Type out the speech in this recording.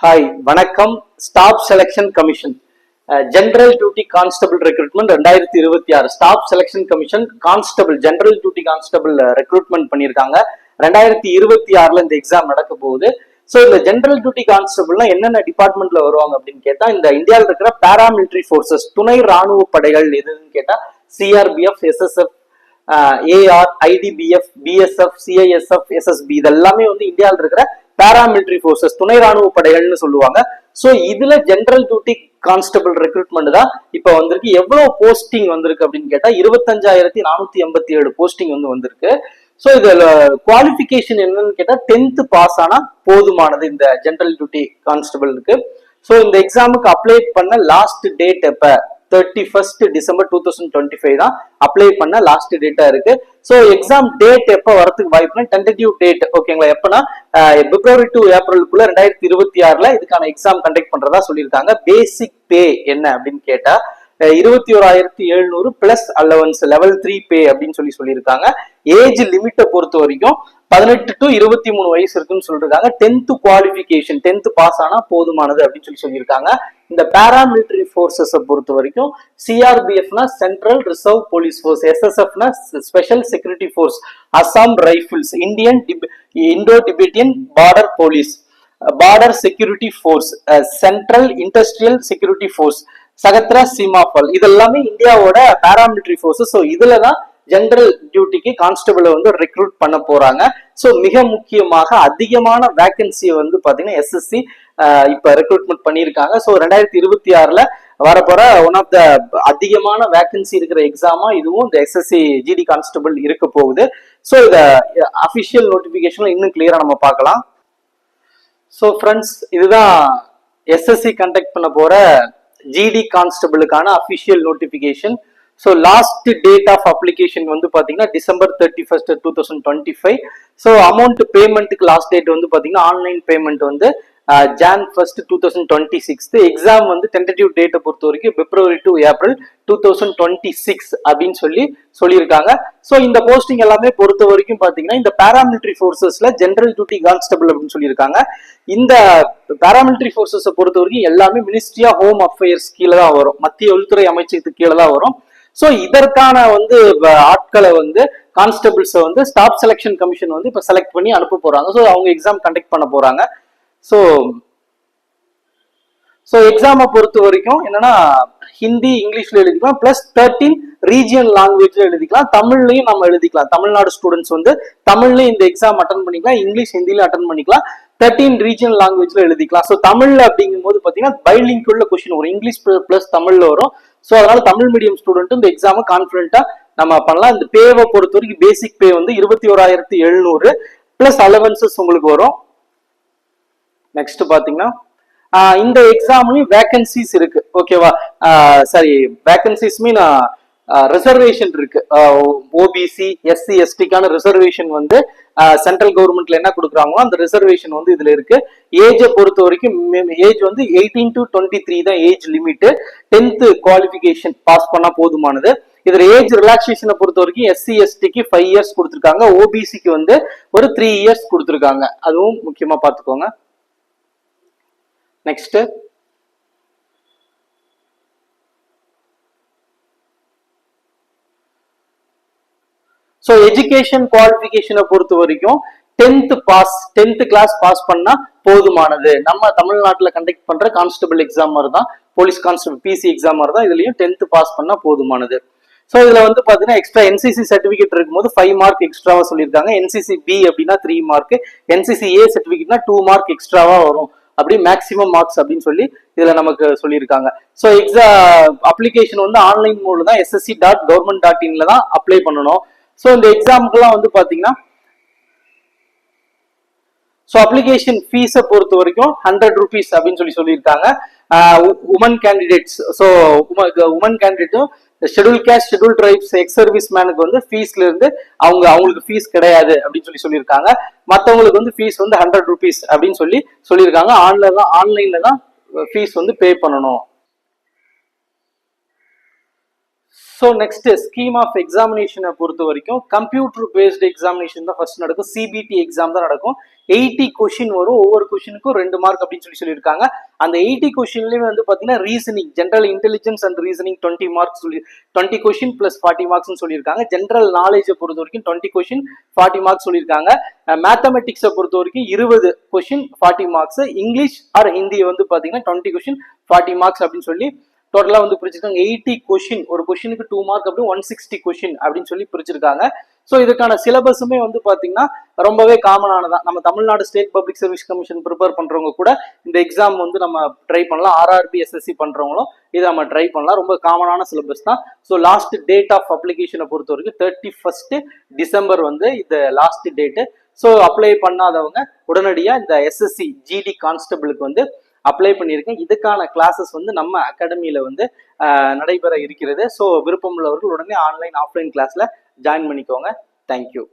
Hi வணக்கம். Staff selection commission general duty constable recruitment 2026 staff selection commission constable general duty constable recruitment பண்ணியிருக்காங்க. 2026ல இந்த exam நடக்க போகுது. So இந்த ஜெனரல் டியூட்டி கான்ஸ்டபிள்னா என்னென்ன டிபார்ட்மெண்ட்ல வருவாங்க அப்படின்னு கேட்டா, இந்த இந்தியாவில் இருக்கிற பாராமிலிட்டரி ஃபோர்ஸஸ் துணை ராணுவ படைகள் எதுன்னு கேட்டா CRPF, SSF, AR, ITBF, BSF, CISF, SSB இதெல்லாமே வந்து இந்தியாவில் இருக்கிற பாராமிலிட்டரி ஃபோர்ஸஸ் துணை ராணுவ படைகள்னு சொல்லுவாங்க. ஸோ இதுல ஜெனரல் டியூட்டி கான்ஸ்டபிள் ரெக்ரூட்மெண்ட் தான் இப்ப வந்திருக்கு. எவ்வளவு போஸ்டிங் வந்திருக்கு அப்படின்னு கேட்டா 25,487 போஸ்டிங் வந்திருக்கு. ஸோ இதுல குவாலிஃபிகேஷன் என்னன்னு கேட்டா 10th பாஸ் ஆனா போதுமானது இந்த ஜெனரல் டியூட்டி கான்ஸ்டபிளுக்கு. ஸோ இந்த எக்ஸாமுக்கு அப்ளை பண்ண லாஸ்ட் டேட் எப்ப 31st December 2025 தான் அப்ளை பண்ண லாஸ்ட் டேட்டா இருக்கு. ஸோ எக்ஸாம் டேட் எப்ப வரதுக்கு வாய்ப்புனா டென்டேட்டிவ் டேட் ஓகேங்களா, எப்பனா February to Aprilக்குள்ள 2026ல இதுக்கான எக்ஸாம் கண்டக்ட் பண்றதா சொல்லியிருக்காங்க. பேசிக் பே என்ன அப்படின்னு கேட்டா 21,700 பிளஸ் அலவன்ஸ் லெவல் 3 பே அப்படின்னு சொல்லியிருக்காங்க. ஏஜ் லிமிட்டை பொறுத்த வரைக்கும் 18 to 23 வயசு இருக்குன்னு சொல்லிருக்காங்க. 10th குவாலிஃபிகேஷன் 10th பாஸ் ஆனா போதுமானது அப்படின்னு சொல்லியிருக்காங்க. இந்த பாராமிலிட்டரி ஃபோர்ஸஸ் பொறுத்த வரைக்கும் சிஆர்பிஎஃப்னா சென்ட்ரல் ரிசர்வ் போலீஸ் ஃபோர்ஸ், எஸ்எஸ்எஃப்னா special security force, Assam rifles, Indo Tibetan border police, border security force, central industrial security force, Sashastra Seema Bal இதெல்லாமே இந்தியாவோட பாராமிலிட்டரி ஃபோர்ஸஸ். ஸோ இதுலதான் ஜெனரல் டியூட்டிக்கு கான்ஸ்டபிளை ரெக்ரூட் பண்ண போறாங்க. ஸோ மிக முக்கியமாக அதிகமான வேகன்சியை பாத்தீங்கன்னா எஸ்எஸ்சி இப்ப ரெக்ரூட்மெண்ட் பண்ணியிருக்காங்க. ஸோ 2026ல வரப்போற ஒன் ஆஃப் த அதிகமான வேகன்சி இருக்கிற எக்ஸாமா இதுவும் இந்த எஸ்எஸ்சி ஜிடி கான்ஸ்டபிள் இருக்க போகுது. ஸோ இத அபிஷியல் நோட்டிபிகேஷன்ல இன்னும் கிளியரா நம்ம பார்க்கலாம். ஸோ ஃப்ரெண்ட்ஸ், இதுதான் எஸ்எஸ்சி கண்டக்ட் பண்ண போற ஜிடி கான்ஸ்டபிளுக்கான official notification. So last date of application பாத்தீங்கன்னா December 31st 2025. ஸோ அமௌண்ட் பேமெண்ட்டுக்கு லாஸ்ட் டேட் பாத்தீங்கன்னா online payment Jan 1st 2026. Exam tentative டேட்டை பொறுத்த வரைக்கும் February to April 2026 அப்படின்னு சொல்லியிருக்காங்க. ஸோ இந்த போஸ்டிங் எல்லாமே பொறுத்த வரைக்கும் பாத்தீங்கன்னா இந்த பாராமிலிட்டரி ஃபோர்ஸஸ்ல ஜெனரல் டியூட்டி கான்ஸ்டபிள் அப்படின்னு சொல்லியிருக்காங்க. இந்த பாராமிலிட்டரி ஃபோர்ஸஸ் பொறுத்த வரைக்கும் எல்லாமே மினிஸ்ட்ரி ஆஃப் ஹோம் அஃபேர்ஸ் கீழே தான் வரும், மத்திய உள்துறை அமைச்சகத்துக்கு கீழே தான் வரும். ஸோ இதற்கான ஆட்களை கான்ஸ்டபிள்ஸ் ஸ்டாஃப் செலெக்ஷன் கமிஷன் இப்ப செலக்ட் பண்ணி அனுப்ப போறாங்க. ஸோ அவங்க எக்ஸாம் கண்டக்ட் பண்ண போறாங்க. ஸோ எக்ஸாமை பொறுத்த வரைக்கும் என்னன்னா ஹிந்தி இங்கிலீஷ்ல எழுதிக்கலாம், பிளஸ் 13 ரீஜியன் லாங்குவேஜ்ல எழுதிக்கலாம், தமிழ்லையும் நம்ம எழுதிக்கலாம். தமிழ்நாடு ஸ்டூடெண்ட்ஸ் தமிழ்லயும் இந்த எக்ஸாம் அட்டன் பண்ணிக்கலாம், இங்கிலீஷ் ஹிந்தில அட்டன் பண்ணிக்கலாம், 13 ரீஜியன் லாங்குவேஜ்ல எழுதிக்கலாம். ஸோ தமிழ்ல அப்படிங்கும் போது பாத்தீங்கன்னா பைலிங்குள்ள கொஸ்டின் வரும், இங்கிலீஷ் பிளஸ் தமிழ்ல வரும். ஸோ அதனால தமிழ் மீடியம் ஸ்டூடெண்ட் இந்த எக்ஸாமை கான்பிடென்ட்டா நம்ம பண்ணலாம். இந்த பேவை பொறுத்த வரைக்கும் பேசிக் பே 21,700 பிளஸ் அலவன்சஸ் உங்களுக்கு வரும். நெக்ஸ்ட் பாத்தீங்கன்னா இந்த எக்ஸாம்லயும் வேகன்சிஸ் இருக்கு ஓகேவா. சாரி, வேகன்சிஸ் மீன் ரிசர்வேஷன் இருக்கு. ஓபிசி எஸ்சி எஸ்டிக்கான ரிசர்வேஷன் சென்ட்ரல் கவர்மெண்ட்ல என்ன கொடுக்குறாங்களோ அந்த ரிசர்வேஷன் இதுல இருக்கு. ஏஜை பொறுத்த வரைக்கும் ஏஜ் 18 to 23 தான் age limit. 10th qualification pass பண்ணா போதுமானது. இதுல ஏஜ் ரிலாக்ஸேஷனை பொறுத்த வரைக்கும் எஸ்சி எஸ்டிக்கு 5 இயர்ஸ் கொடுத்துருக்காங்க, ஓபிசிக்கு ஒரு 3 இயர்ஸ் கொடுத்துருக்காங்க. அதுவும் முக்கியமா பாத்துக்கோங்க. நெக்ஸ்ட் ஸோ எஜுகேஷன் குவாலிஃபிகேஷனை பொறுத்த வரைக்கும் 10th கிளாஸ் பாஸ் பண்ணா போதுமானது. நம்ம தமிழ்நாட்டுல கண்டக்ட் பண்ற கான்ஸ்டபிள் எக்ஸாம் மாதிரி தான், போலீஸ் கான்ஸ்டபிள் பிசி எக்ஸாம் மாதிரி தான் இதுலயும் 10th பாஸ் பண்ணா போதுமானது. ஸோ இதுல பாத்தீங்கன்னா எக்ஸ்ட்ரா என்சிசி சர்டிபிகேட் இருக்கும்போது 5 மார்க் எக்ஸ்ட்ராவா சொல்லியிருக்காங்க. என்சிசி பி அப்படின்னா 3 மார்க், என்சிசி ஏ சர்டிபிகேட்னா 2 மார்க் எக்ஸ்ட்ராவா வரும். அப்படி மேக்சிமம் மார்க்ஸ் அப்படின்னு இதுல நமக்கு சொல்லியிருக்காங்க. ஸோ எக்ஸாம் அப்ளிகேஷன் ஆன்லைன் மோட்ல தான் ssc.government.in தான் அப்ளை பண்ணணும். ஸோ இந்த எக்ஸாமுக்குலாம் பாத்தீங்கன்னா ஸோ அப்ளிகேஷன் ஃபீஸை பொறுத்த வரைக்கும் 100 rupees அப்படின்னு சொல்லியிருக்காங்க. உமன் கேண்டிடேட்ஸ், ஸோ உமன் கேண்டிடேட்டும் schedule caste schedule tribes ex service மேனுக்கு ஃபீஸ்ல இருந்து அவங்களுக்கு ஃபீஸ் கிடையாது அப்படின்னு சொல்லியிருக்காங்க. மற்றவங்களுக்கு ஃபீஸ் 100 rupees அப்படின்னு சொல்லியிருக்காங்க. ஆன்லைன்ல தான் ஃபீஸ் பே பண்ணணும். ஸோ நெக்ஸ்ட் ஸ்கீம் ஆஃப் எக்ஸாமினேஷனை பொறுத்த வரைக்கும் கம்ப்யூட்டர் பேஸ்டு எக்ஸாமினேஷன் தான் ஃபர்ஸ்ட் நடக்கும். சிபிடி எக்ஸாம் தான் நடக்கும். 80 கொஸ்டின் வரும். ஒவ்வொரு கொஸ்டினுக்கும் 2 மார்க் அப்படின்னு சொல்லியிருக்காங்க. அந்த 80 கொஸ்டின்லயுமே வந்து பாத்தீங்கன்னா reasoning, general intelligence and reasoning 20 marks 20 question plus 40 marks சொல்லியிருக்காங்க. ஜென்ரல் நாலேஜை பொறுத்த வரைக்கும் 20 கொஸ்டின் 40 மார்க்ஸ் சொல்லியிருக்காங்க. மேத்தமெட்டிக்ஸை பொறுத்த வரைக்கும் 20 question 40 marks. English or Hindi வந்து பாத்தீங்கன்னா 20 கொஸ்டின் 40 மார்க்ஸ் அப்படின்னு சொல்லி டோட்டலா வந்து பிரிச்சிருக்காங்க. 80 கொஸ்டின், ஒரு கொஸ்டினுக்கு 2 மார்க் அப்படி 160 கொஸ்டின் அப்படின்னு சொல்லி பிரிச்சிருக்காங்க. ஸோ இதுக்கான சிலபஸுமே வந்து பாத்தீங்கன்னா ரொம்பவே காமனானதான். நம்ம Tamil Nadu state public service commission prepare பண்றவங்க கூட இந்த எக்ஸாம் வந்து நம்ம ட்ரை பண்ணலாம். ஆர்ஆர்பி எஸ்எஸ்சி பண்றவங்களும் இதை நம்ம ட்ரை பண்ணலாம். ரொம்ப காமனான சிலபஸ் தான். ஸோ லாஸ்ட் டேட் ஆஃப் அப்ளிகேஷனை பொறுத்த வரைக்கும் 31 டிசம்பர் வந்து இந்த லாஸ்ட் டேட்டு. ஸோ அப்ளை பண்ணாதவங்க உடனடியாக இந்த எஸ்எஸ்சி ஜிடி கான்ஸ்டபிளுக்கு வந்து அப்ளை பண்ணியிருக்கேன். இதுக்கான கிளாஸஸ் வந்து நம்ம அகாடமியில வந்து நடைபெற இருக்கிறது. ஸோ விருப்பம் உள்ளவர்கள் உடனே ஆன்லைன் ஆஃப்லைன் கிளாஸ்ல ஜாயின் பண்ணிக்கோங்க. தேங்க்யூ.